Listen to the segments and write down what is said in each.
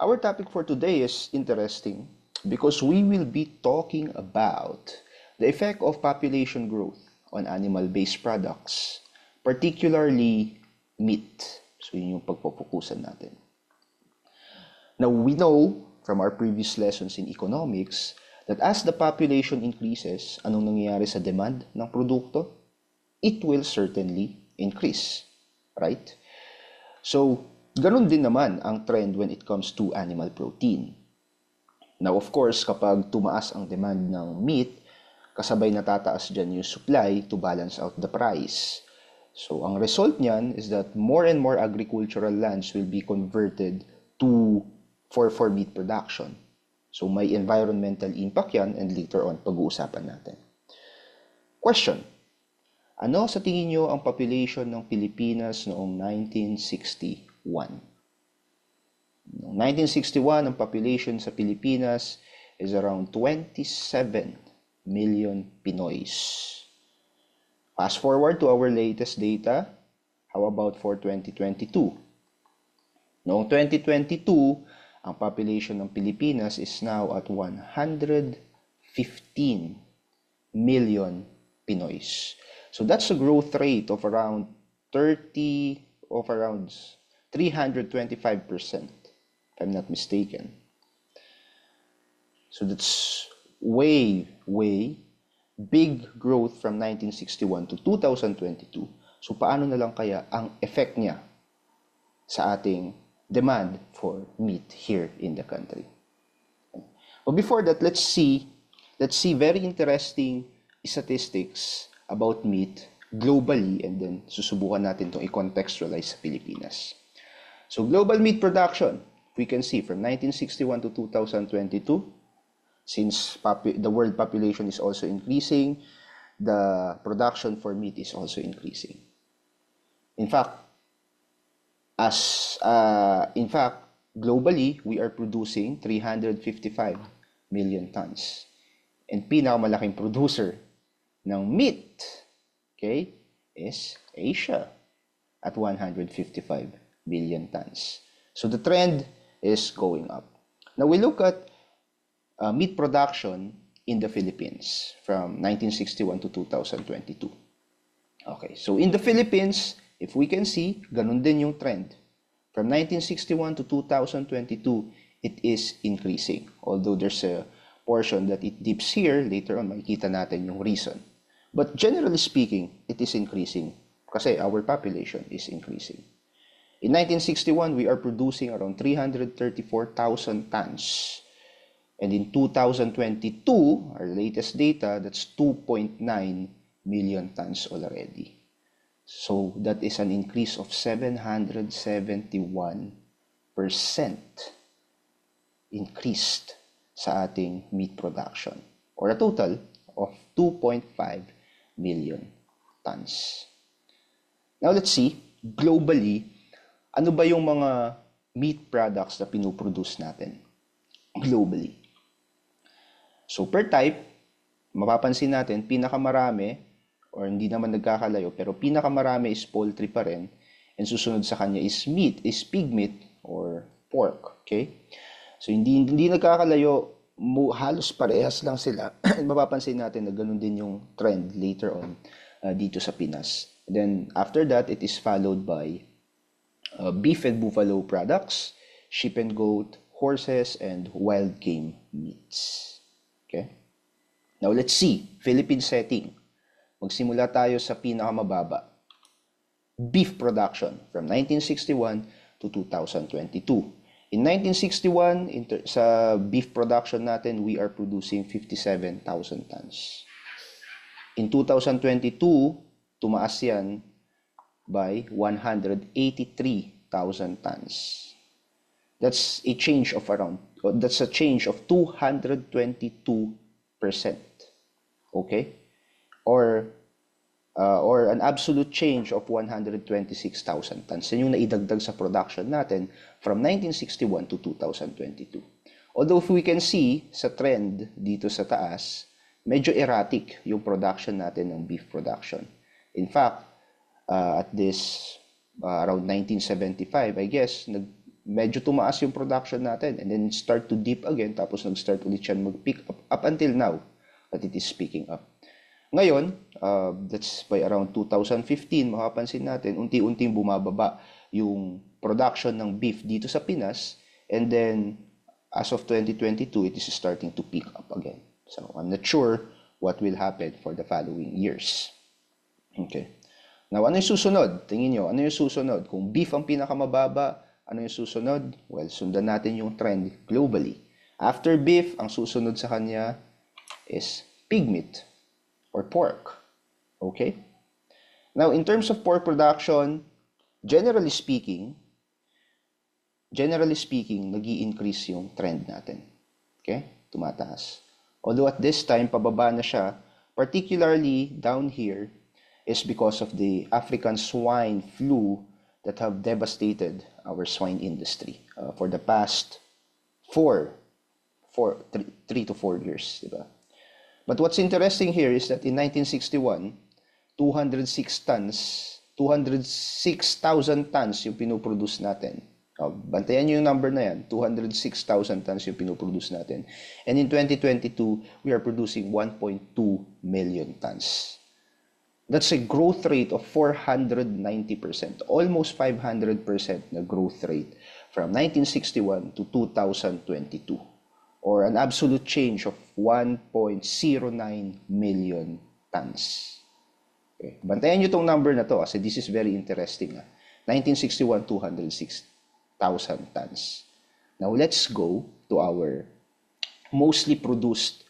Our topic for today is interesting because we will be talking about the effect of population growth on animal-based products, particularly meat. So yun yung pagpofokusan natin. Now, we know from our previous lessons in economics that as the population increases, anong nangyayari sa demand ng produkto? It will certainly increase, right? So, ganun din naman ang trend when it comes to animal protein. Now, of course, kapag tumaas ang demand ng meat, kasabay natataas dyan yung supply to balance out the price. So, ang result niyan is that more and more agricultural lands will be converted for meat production. So, may environmental impact yan and later on, pag-uusapan natin. Question. Ano sa tingin nyo ang population ng Pilipinas noong 1961? Noong 1961, ang population sa Pilipinas is around 27 million Pinoys. Fast forward to our latest data, how about for 2022? Noong 2022, ang population ng Pilipinas is now at 115 million Pinoys. So that's a growth rate of around 325%, if I'm not mistaken. So that's way big growth from 1961 to 2022. So paano na lang kaya ang effect niya sa ating demand for meat here in the country? But before that, let's see very interesting statistics about meat globally, and then susubukan natin itong i-contextualize sa Pilipinas. So global meat production, we can see from 1961 to 2022, since the world population is also increasing, the production for meat is also increasing. In fact, globally, we are producing 355 million tons. And pinakamalaking producer ng meat, okay, is Asia at 155 million tons. So the trend is going up. Now we look at meat production in the Philippines from 1961 to 2022. Okay, so in the Philippines, if we can see, ganun din yung trend. From 1961 to 2022, it is increasing. Although there's a portion that it dips here, later on makikita natin yung reason. But generally speaking, it is increasing kasi our population is increasing. In 1961, we are producing around 334,000 tons. And in 2022, our latest data, that's 2.9 million tons already. So that is an increase of 771% increased sa ating meat production, or a total of 2.5 million tons. Now let's see, globally, ano ba yung mga meat products na pinuproduce natin globally? So per type, mapapansin natin, pinakamarami, or hindi naman nagkakalayo, pero pinakamarami is poultry pa rin, and susunod sa kanya is pig meat or pork, okay? So hindi nagkakalayo, halos parehas lang sila. Mapapansin natin na ganun din yung trend later on dito sa Pinas. Then after that, it is followed by beef and buffalo products, sheep and goat, horses, and wild game meats. Okay? Now let's see, Philippine setting. Magsimula tayo sa pinakamababa. Beef production from 1961 to 2022. In 1961, sa beef production natin, we are producing 57,000 tons. In 2022, tumaas yan by 183,000 tons. That's a change of 222%. Okay? Or an absolute change of 126,000 tons. Yan yung naidagdag sa production natin from 1961 to 2022. Although if we can see sa trend dito sa taas, medyo erratic yung production natin ng beef production. In fact, at this around 1975, I guess, medyo tumaas yung production natin and then start to dip again, tapos nag-start ulit siya mag-pick up until now that it is picking up. Ngayon, that's by around 2015, makapansin natin, unti-unting bumababa yung production ng beef dito sa Pinas, and then as of 2022, it is starting to pick up again. So I'm not sure what will happen for the following years. Okay. Now, ano yung susunod? Tingin nyo, ano yung susunod? Kung beef ang pinakamababa, ano yung susunod? Well, sundan natin yung trend globally. After beef, ang susunod sa kanya is pig meat or pork. Okay? Now, in terms of pork production, generally speaking, nag-i-increase yung trend natin. Okay? Tumataas. Although at this time, pababa na siya, particularly down here, is because of the African swine flu that have devastated our swine industry for the past 3 to 4 years. Diba? But what's interesting here is that in 1961, 206,000 tons yung pinoproduce natin. Bantayan nyo yung number na yan, 206,000 tons yung pinoproduce natin. And in 2022, we are producing 1.2 million tons. That's a growth rate of 490%, almost 500% na growth rate from 1961 to 2022, or an absolute change of 1.09 million tons. Okay. Bantayan nyo itong number na to kasi this is very interesting. 1961, 206,000 tons. Now, let's go to our mostly produced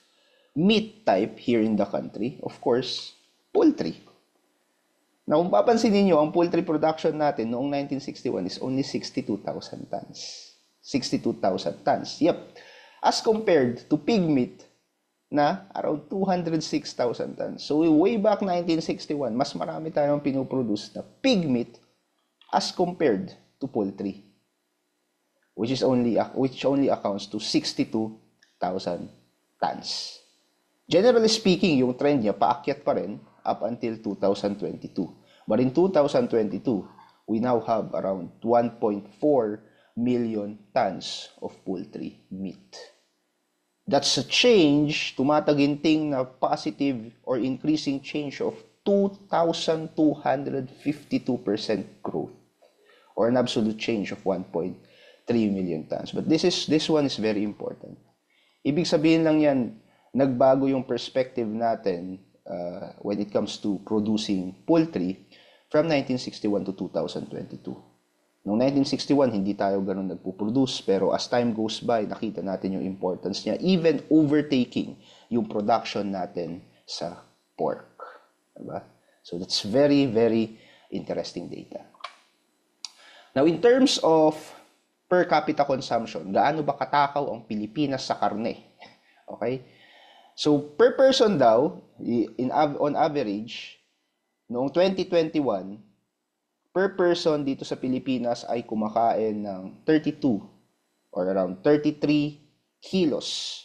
meat type here in the country. Of course, poultry. Now, kung papansin niyo, ang poultry production natin noong 1961 is only 62,000 tons. 62,000 tons. Yep. As compared to pig meat na around 206,000 tons. So, way back 1961, mas marami tayong pinoproduce na pig meat as compared to poultry, which only accounts to 62,000 tons. Generally speaking, yung trend niya paakyat pa rin up until 2022. But in 2022, we now have around 1.4 million tons of poultry meat. That's a change, tumataginting na positive or increasing change of 2,252% growth, or an absolute change of 1.3 million tons. But this one is very important. Ibig sabihin lang yan, nagbago yung perspective natin when it comes to producing poultry from 1961 to 2022. Noong 1961, hindi tayo ganun nagpo-produce, pero as time goes by, nakita natin yung importance niya, even overtaking yung production natin sa pork. Diba? So that's very, very interesting data. Now, in terms of per capita consumption, gaano ba katakaw ang Pilipinas sa karne? Okay? So, per person daw, on average, noong 2021, per person dito sa Pilipinas ay kumakain ng 32 or around 33 kilos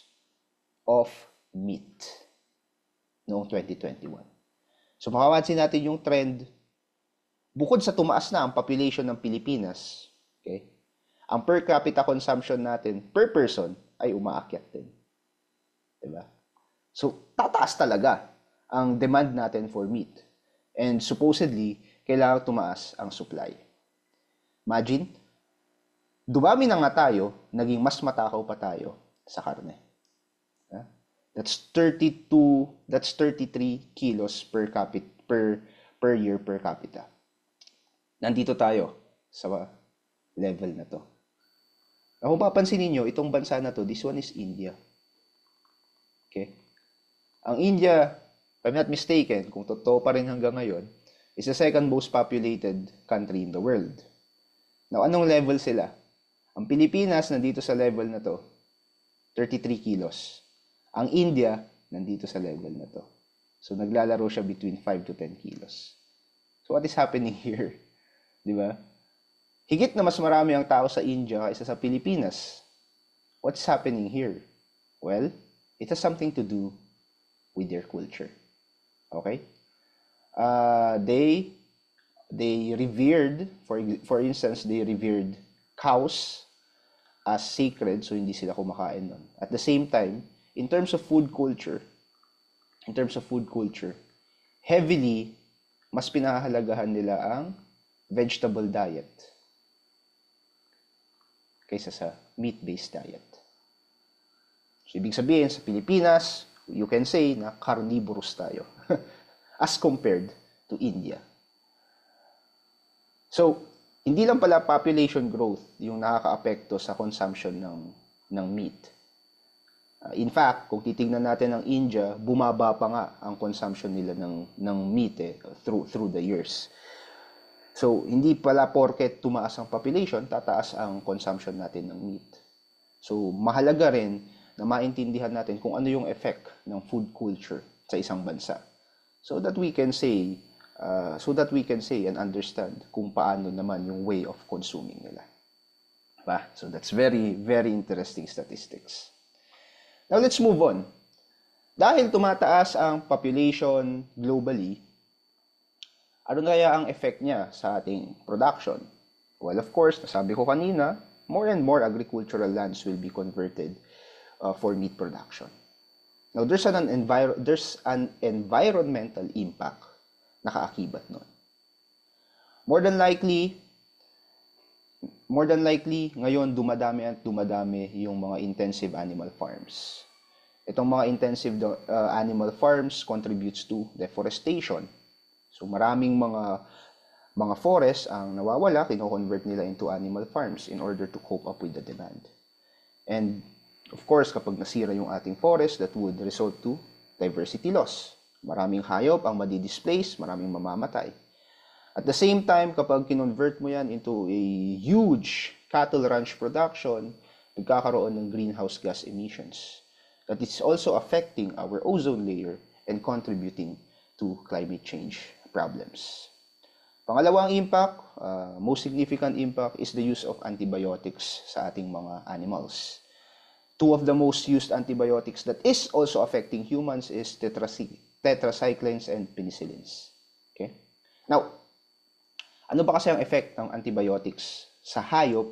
of meat noong 2021. So, makapansin natin yung trend, bukod sa tumaas na ang population ng Pilipinas, okay, ang per capita consumption natin per person ay umaakyat din. Diba? So, tataas talaga ang demand natin for meat. And supposedly, kailangan tumaas ang supply. Imagine, dumami na nga tayo, naging mas matakaw pa tayo sa karne. That's 33 kilos per year per capita. Nandito tayo sa level na to. Kung papansin niyo, itong bansa na to, this one is India. Okay? Ang India, if I'm not mistaken, kung totoo pa rin hanggang ngayon, is the second most populated country in the world. Now, anong level sila? Ang Pilipinas, nandito sa level na to, 33 kilos. Ang India, nandito sa level na to. So, naglalaro siya between 5 to 10 kilos. So, what is happening here? Di ba? Higit na mas marami ang tao sa India kaysa sa Pilipinas. What's happening here? Well, it has something to do with their culture. Okay? They revered, for instance, they revered cows as sacred, so hindi sila kumakain nun. At the same time, in terms of food culture, heavily, mas pinahahalagahan nila ang vegetable diet kaysa sa meat-based diet. So, ibig sabihin, sa Pilipinas, you can say na carnivorous tayo as compared to India. So, hindi lang pala population growth yung nakakaapekto sa consumption ng meat. In fact, kung titingnan natin ang India, bumaba pa nga ang consumption nila ng meat through the years. So, hindi pala porket tumaas ang population, tataas ang consumption natin ng meat. So, mahalaga rin na maintindihan natin kung ano yung effect ng food culture sa isang bansa. So that we can say and understand kung paano naman yung way of consuming nila. Diba? So that's very, very interesting statistics. Now let's move on. Dahil tumataas ang population globally, ano kaya ang effect niya sa ating production? Well, of course, nasabi ko kanina, more and more agricultural lands will be converted for meat production. Now, there's an environmental impact na kaakibat nun. More than likely, ngayon dumadami yung mga intensive animal farms. Itong mga intensive animal farms contributes to deforestation. So, maraming mga forests ang nawawala, kino-convert nila into animal farms in order to cope up with the demand. And of course, kapag nasira yung ating forest, that would result to diversity loss. Maraming hayop ang madi-displace, maraming mamamatay. At the same time, kapag kinonvert mo yan into a huge cattle ranch production, nagkakaroon ng greenhouse gas emissions. That is also affecting our ozone layer and contributing to climate change problems. Pangalawang impact, most significant impact, is the use of antibiotics sa ating mga animals. Two of the most used antibiotics that is also affecting humans is tetracyclines and penicillins. Okay? Now, ano ba kasi ang effect ng antibiotics sa hayop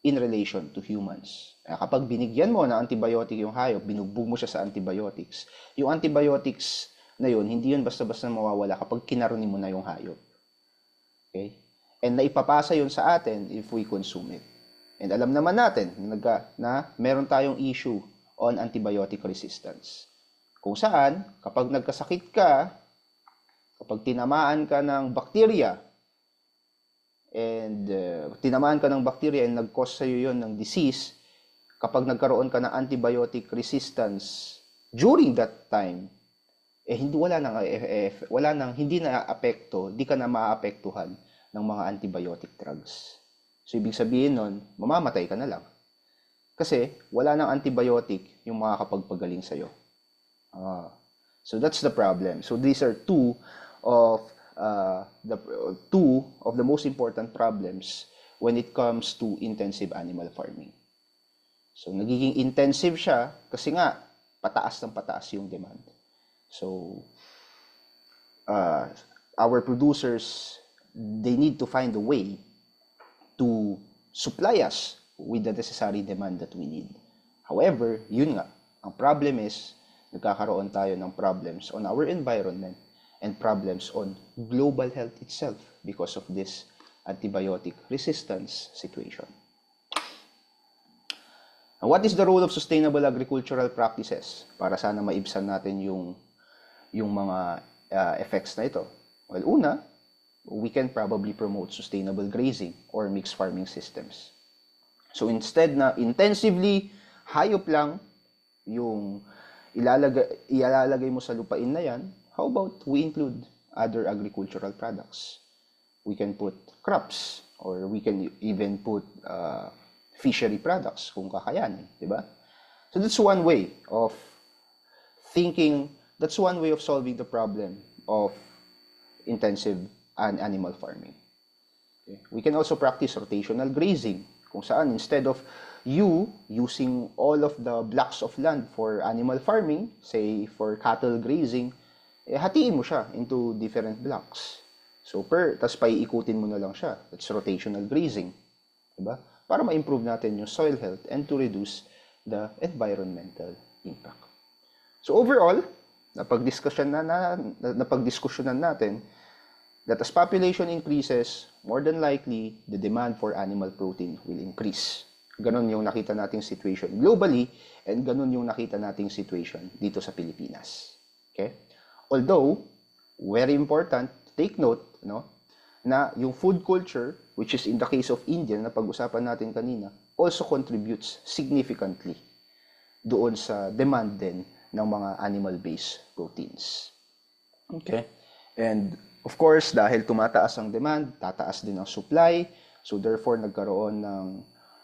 in relation to humans? Kapag binigyan mo ng antibiotic yung hayop, binugbog mo siya sa antibiotics, yung antibiotics na yun, hindi yun basta-basta mawawala kapag kinaronin mo na yung hayop. Okay? And naipapasa yun sa atin if we consume it. And alam naman natin na meron tayong issue on antibiotic resistance. Kung saan, kapag nagkasakit ka, kapag tinamaan ka ng bacteria, and nag-cause sa'yo yun ng disease, kapag nagkaroon ka ng antibiotic resistance during that time, hindi na apekto, di ka na maapektuhan ng mga antibiotic drugs. So, ibig sabihin nun, mamamatay ka na lang. Kasi, wala nang antibiotic yung makakapagpagaling sa'yo. So, that's the problem. So, these are two of the most important problems when it comes to intensive animal farming. So, nagiging intensive siya kasi nga, pataas ng pataas yung demand. So, our producers, they need to find a way to supply us with the necessary demand that we need. However, yun nga, ang problem is, nagkakaroon tayo ng problems on our environment and problems on global health itself because of this antibiotic resistance situation. Now, what is the role of sustainable agricultural practices para sana maibsan natin yung mga effects na ito? Well, una, we can probably promote sustainable grazing or mixed farming systems. So instead na intensively hayop lang yung ilalagay mo sa lupain na yan, how about we include other agricultural products? We can put crops or we can even put fishery products kung kakayanin, di ba? So that's one way of solving the problem of intensive animal farming. Okay. We can also practice rotational grazing, kung saan instead of you using all of the blocks of land for animal farming, say for cattle grazing, hatiin mo siya into different blocks. So tas paiikutin mo na lang siya. That's rotational grazing. Diba? para ma-improve natin yung soil health and to reduce the environmental impact. So overall, napagdiskusyonan natin that as population increases, more than likely, the demand for animal protein will increase. Ganon yung nakita nating situation globally and ganon yung nakita nating situation dito sa Pilipinas. Okay? Although, very important, take note, no, na yung food culture, which is in the case of India na pag-usapan natin kanina, also contributes significantly doon sa demand din ng mga animal-based proteins. Okay? And of course, dahil tumataas ang demand, tataas din ang supply. So therefore, nagkaroon ng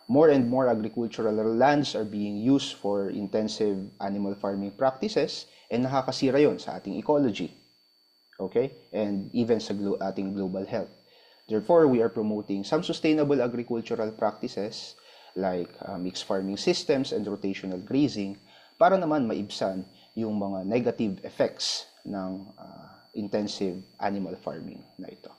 more and more agricultural lands are being used for intensive animal farming practices and nakakasira yon sa ating ecology. Okay? And even sa ating global health. Therefore, we are promoting some sustainable agricultural practices like mixed farming systems and rotational grazing para naman maibsan yung mga negative effects ng intensive animal farming na ito.